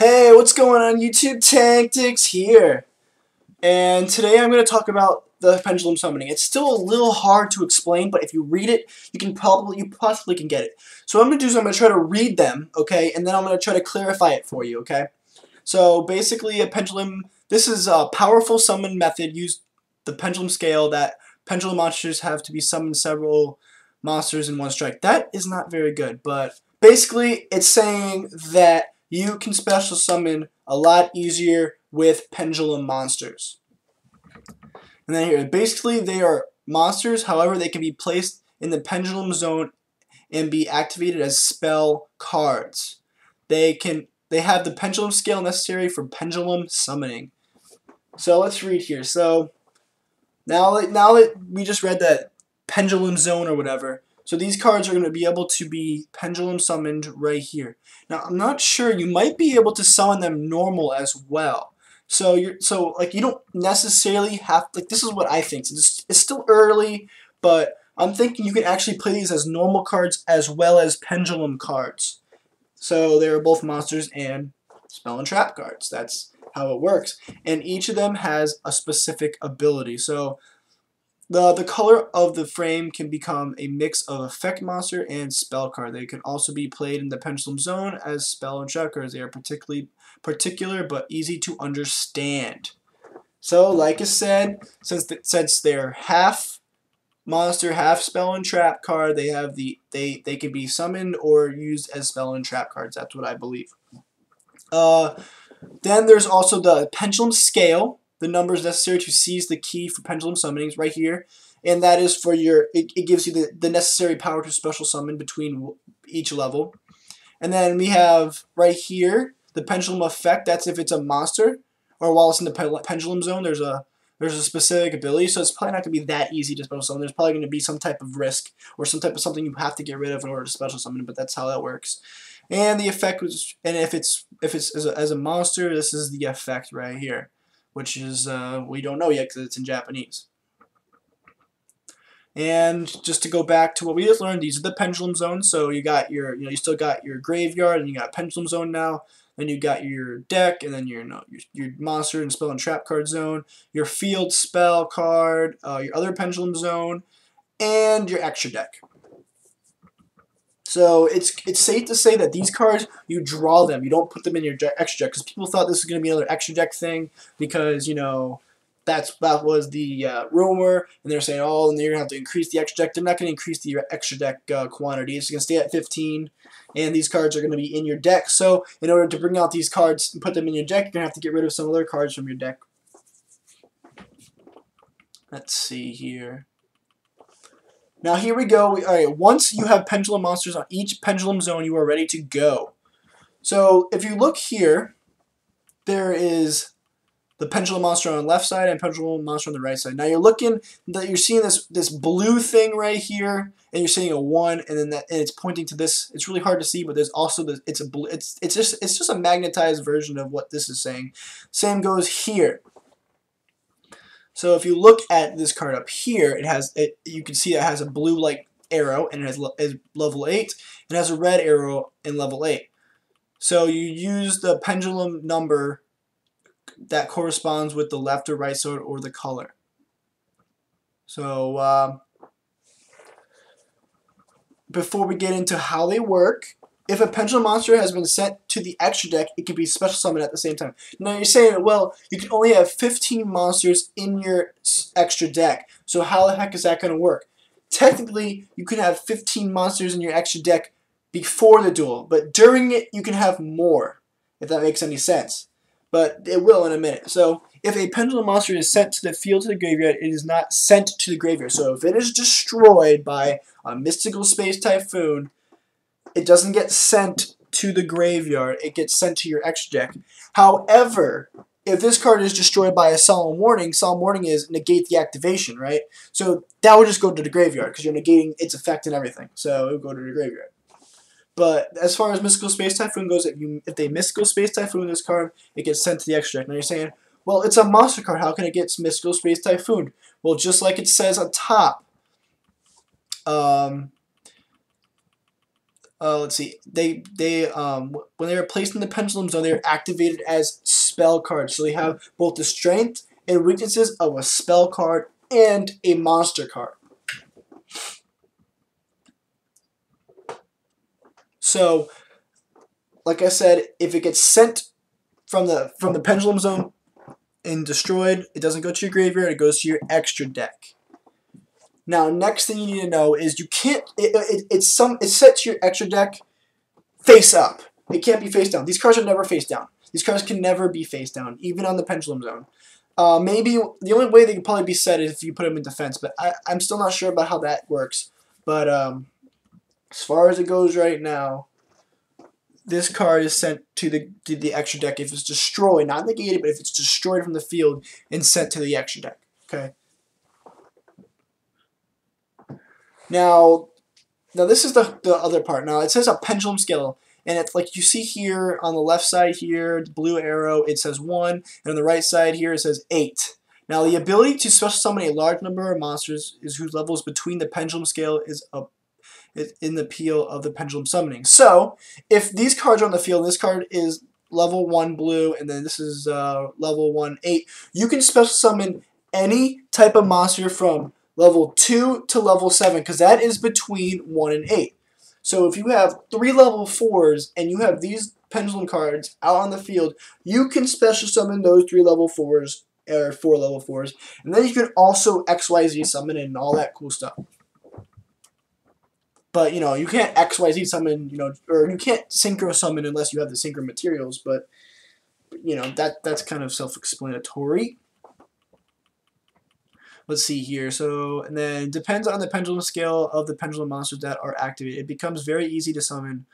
Hey, what's going on YouTube? Tactics here. And today I'm going to talk about the pendulum summoning. It's still a little hard to explain, but if you read it, you possibly can get it. So what I'm going to do is I'm going to try to read them, okay? And then I'm going to try to clarify it for you, okay? So basically a pendulum, this is a powerful summon method used the pendulum scale that pendulum monsters have to be summoned several monsters in one strike. That is not very good, but basically it's saying that you can special summon a lot easier with pendulum monsters. And then here, basically they are monsters, however they can be placed in the pendulum zone and be activated as spell cards. They have the pendulum scale necessary for pendulum summoning. So let's read here. So now that we just read that pendulum zone or whatever, so these cards are going to be able to be pendulum summoned right here. Now I'm not sure, you might be able to summon them normal as well. So you don't necessarily have, like, this is what I think. It's still early, but I'm thinking you can actually play these as normal cards as well as pendulum cards. So they're both monsters and spell and trap cards. That's how it works. And each of them has a specific ability. So the color of the frame can become a mix of effect monster and spell card. They can also be played in the pendulum zone as spell and trap cards. They are particular but easy to understand. So like I said, since they're half monster, half spell and trap card, they can be summoned or used as spell and trap cards. That's what I believe. Then there's also the pendulum scale. The numbers necessary to seize the key for pendulum summonings right here, and that is for it gives you the necessary power to special summon between each level. And then we have right here the pendulum effect. That's if it's a monster or while it's in the pendulum zone, there's a specific ability, so it's probably not going to be that easy to special summon. There's probably going to be some type of risk or some type of something you have to get rid of in order to special summon, but that's how that works. And the effect was, and if it's as a monster, this is the effect right here, which is we don't know yet because it's in Japanese. And just to go back to what we just learned, these are the pendulum zones. So you got your, you still got your graveyard, and you got pendulum zone now. Then you got your deck, and then your monster and spell and trap card zone, your field spell card, your other pendulum zone, and your extra deck. So it's safe to say that these cards, you draw them. You don't put them in your extra deck, because people thought this was going to be another extra deck thing because, that was the rumor, and they're saying, oh, and you're going to have to increase the extra deck. They're not going to increase the extra deck quantity. It's going to stay at 15, and these cards are going to be in your deck. So in order to bring out these cards and put them in your deck, you're going to have to get rid of some other cards from your deck. Let's see here. Now here we go. Alright, once you have pendulum monsters on each pendulum zone, you are ready to go. So if you look here, there is the pendulum monster on the left side and pendulum monster on the right side. Now you're seeing this blue thing right here, and you're seeing a 1, and then and it's pointing to this. It's really hard to see, but there's also it's just a magnetized version of what this is saying. Same goes here. So if you look at this card up here, you can see it has a blue like arrow, and it has level 8, and it has a red arrow in level 8. So you use the pendulum number that corresponds with the left or right side or the color. So before we get into how they work, if a pendulum monster has been sent to the extra deck, it can be special summoned at the same time. Now you're saying, well, you can only have 15 monsters in your extra deck, so how the heck is that going to work? Technically, you can have 15 monsters in your extra deck before the duel, but during it, you can have more, if that makes any sense. But it will in a minute. So if a pendulum monster is sent to the field to the graveyard, it is not sent to the graveyard. So if it is destroyed by a mystical space typhoon, it doesn't get sent to the graveyard, it gets sent to your extra deck. However, if this card is destroyed by a solemn warning is negate the activation, right? So that would just go to the graveyard because you're negating its effect and everything. So it would go to the graveyard. But as far as Mystical Space Typhoon goes, if they Mystical Space Typhoon this card, it gets sent to the extra deck. Now you're saying, well, it's a monster card, how can it get Mystical Space Typhoon? Well, just like it says on top, let's see, when they are placed in the Pendulum Zone, they are activated as spell cards. So they have both the strength and weaknesses of a spell card and a monster card. So, like I said, if it gets sent from the Pendulum Zone and destroyed, it doesn't go to your graveyard, it goes to your extra deck. Now, next thing you need to know is you can't. It's set to your extra deck face up. It can't be face down. These cards are never face down. These cards can never be face down, even on the Pendulum Zone. Maybe the only way they could probably be set is if you put them in defense, but I'm still not sure about how that works. But as far as it goes right now, this card is sent to the extra deck if it's destroyed, not negated, but if it's destroyed from the field and sent to the extra deck. Okay. Now this is the other part. Now it says a pendulum scale, and it's like you see here on the left side here, the blue arrow, it says 1, and on the right side here it says 8. Now the ability to special summon a large number of monsters is whose levels between the pendulum scale is in the peel of the pendulum summoning. So if these cards are on the field, this card is level 1 blue, and then this is level 1 8. You can special summon any type of monster from level 2 to level 7, because that is between 1 and 8. So if you have 3 level 4s and you have these pendulum cards out on the field, you can special summon those 3 level 4s or 4 level 4s, and then you can also XYZ summon and all that cool stuff. But you can't XYZ summon, or you can't synchro summon unless you have the synchro materials. But that's kind of self-explanatory. Let's see here. So, and then depends on the pendulum scale of the pendulum monsters that are activated. It becomes very easy to summon.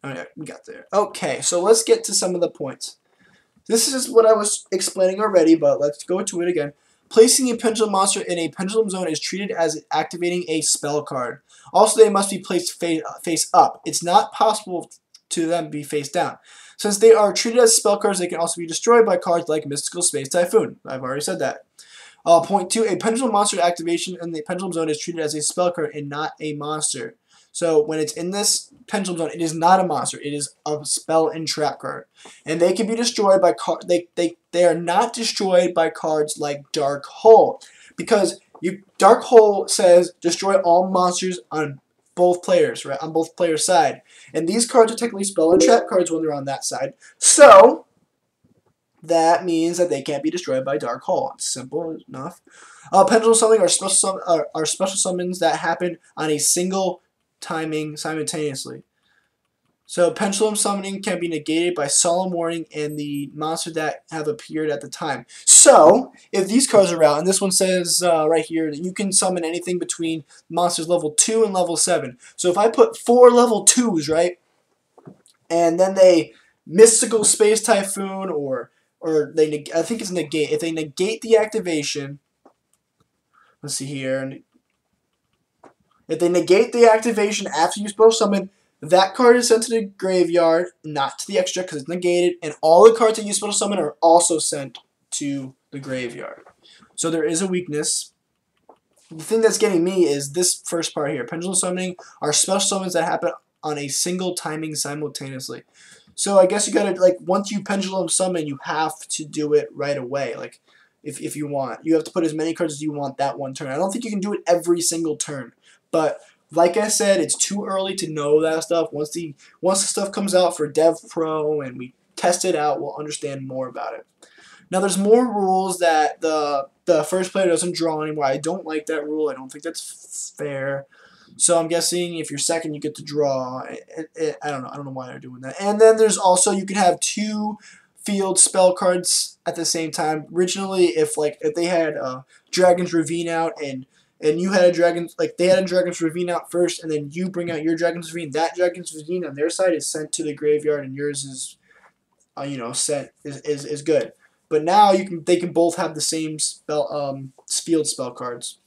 Oh, yeah, we got there. Okay, so let's get to some of the points. This is what I was explaining already, but let's go to it again. Placing a pendulum monster in a pendulum zone is treated as activating a spell card. Also, they must be placed face up. It's not possible to them be face down. Since they are treated as spell cards, they can also be destroyed by cards like Mystical Space Typhoon. I've already said that. Point 2, a pendulum monster activation in the pendulum zone is treated as a spell card and not a monster. So when it's in this pendulum zone, it is not a monster. It is a spell and trap card, and they can be destroyed by they are not destroyed by cards like Dark Hole, because Dark Hole says destroy all monsters on both players, right? On both players' side, and these cards are technically spell and trap cards when they're on that side. So that means that they can't be destroyed by Dark Hole. It's simple enough. Pendulum summoning are special summons that happen on a single timing simultaneously. So pendulum summoning can be negated by solemn warning and the monster that have appeared at the time. So if these cards are out, and this one says right here that you can summon anything between monsters level 2 and level 7. So if I put 4 level 2s, right, and then they Mystical Space Typhoon or I think it's negate. If they negate the activation, let's see here. If they negate the activation after you spell summon, that card is sent to the graveyard, not to the extra because it's negated, and all the cards that you spell summon are also sent to the graveyard. So there is a weakness. The thing that's getting me is this first part here. Pendulum summoning are special summons that happen on a single timing simultaneously. So I guess you gotta, like, once you pendulum summon, you have to do it right away. Like, if you want, you have to put as many cards as you want that one turn. I don't think you can do it every single turn, but like I said, it's too early to know that stuff. Once the stuff comes out for Dev Pro and we test it out, we'll understand more about it. Now, there's more rules that the first player doesn't draw anymore. I don't like that rule. I don't think that's fair. So I'm guessing if you're second, you get to draw. I don't know. I don't know why they're doing that. And then there's also, you can have 2 field spell cards at the same time. Originally, if they had Dragon's Ravine out and you had a Dragon's, they had a Dragon's Ravine out first, and then you bring out your Dragon's Ravine, that Dragon's Ravine on their side is sent to the graveyard, and yours is, sent is good. But now they can both have the same field spell cards.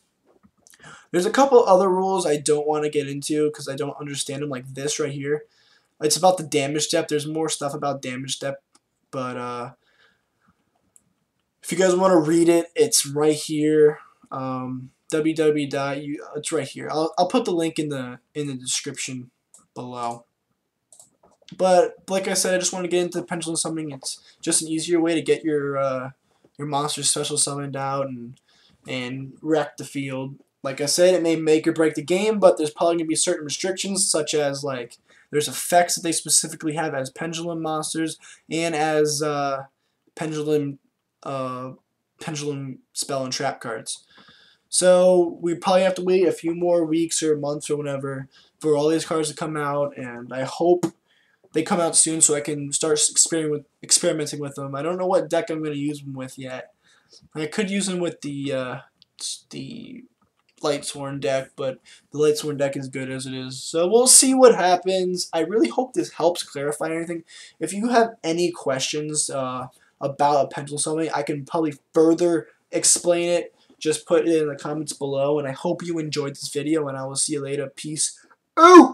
There's a couple other rules I don't want to get into because I don't understand them, like this right here. It's about the damage step. There's more stuff about damage step, but if you guys want to read it, it's right here. It's right here. I'll put the link in the description. below. But like I said, I just want to get into Pendulum Summoning. It's just an easier way to get your monsters special summoned out and wreck the field. Like I said, it may make or break the game, but there's probably going to be certain restrictions, such as like there's effects that they specifically have as Pendulum monsters and as Pendulum Pendulum spell and trap cards. So we probably have to wait a few more weeks or months or whatever for all these cards to come out, and I hope they come out soon so I can start experimenting with them. I don't know what deck I'm going to use them with yet. I could use them with the Lightsworn deck, but the Lightsworn deck is good as it is. So we'll see what happens. I really hope this helps clarify anything. If you have any questions about a Pendulum Summoning, I can probably further explain it. Just put it in the comments below, and I hope you enjoyed this video, and I will see you later. Peace out!